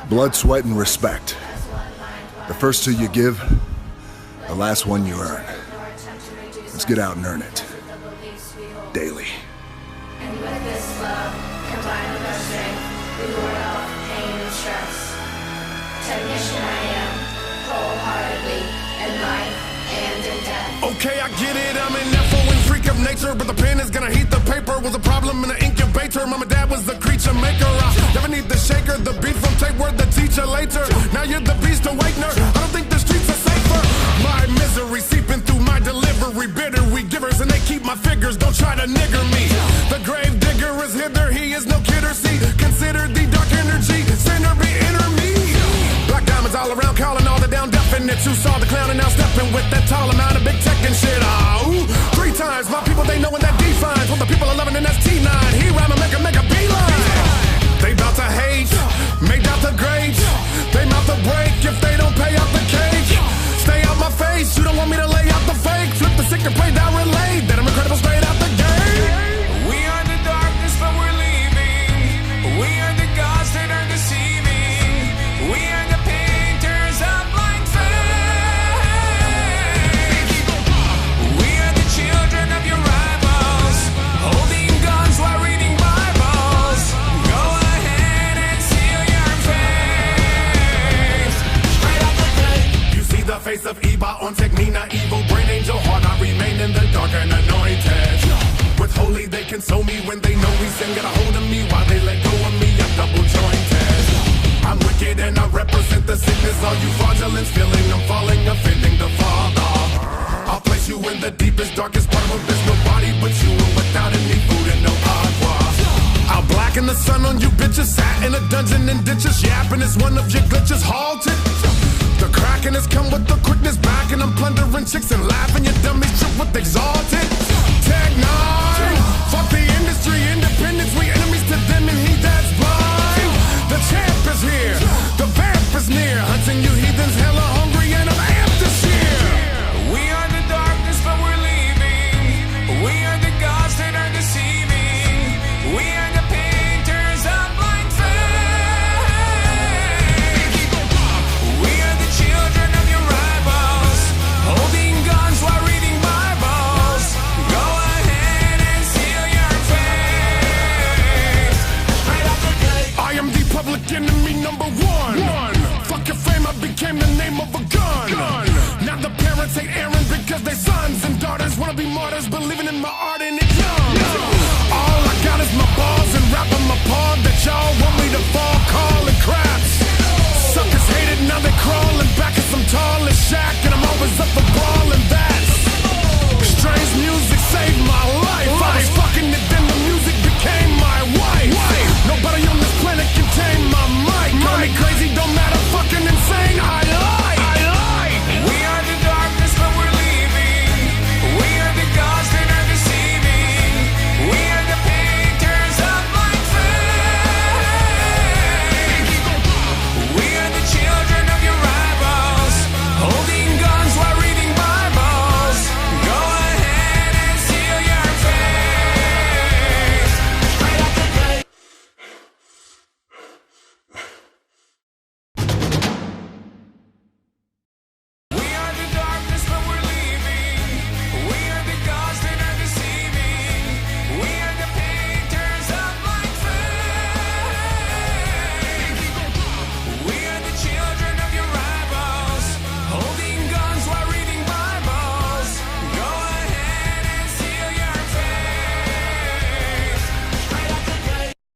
Blood, sweat, and respect. The first two you give, the last one you earn. Let's get out and earn it. Daily. And with this love, combined with our strength, we ward off pain and stress. Technician I am, wholeheartedly, in life and in death. Okay, I get it, I'm an F.O. and freak of nature, but the pen is gonna heat the paper. Was a problem in the incubator, mama dad was the creature maker. I never need the shaker, the beat from tape word, the teacher later. Now you're the beast awakener, I don't think the streets are safer. My misery seeping through my delivery, bitter we givers, and they keep my figures, don't try to nigger me. The grave digger is hither, he is no kidder, see, consider the dark energy, sinner be inner me. Black diamonds all around, calling all the down definite. You saw the clown and now stepping with that tall amount of big tech and shit. Oh, 3 times, my people, they know when that defines. What the people are loving, and that's T9. He rhyme and make a beeline. They bout to hate, make out the grades. They mouth to break if they don't pay out the cake. Stay out my face, you don't want me to lay out the fake. Flip the sick and play down relay, that I'm incredible straight out the gate. We are the darkness, but we're leaving. We are the gods that are deceiving. We are the painters of blank faith. We are the children of your rivals, holding guns while reading Bibles. Go ahead and seal your face. Straight out the gate. You see the face of Eba on Technina, evil brain angel heart. I remain in the dark and anointed. With holy they console me when they know we sin. Get a hold of me while they let go of me. I'm double jointed. I'm wicked and I represent the sickness. All you fraudulence feeling I'm falling, offending the Father. I'll place you in the deepest, darkest part where there's nobody but you, and without any food and no agua. I'll blacken the sun on you bitches. Sat in a dungeon and ditches, yapping is one of your glitches. Halted. The cracking has come with the quickness back, and I'm plundering chicks and laughing. Your dummies trip with exalted. Tag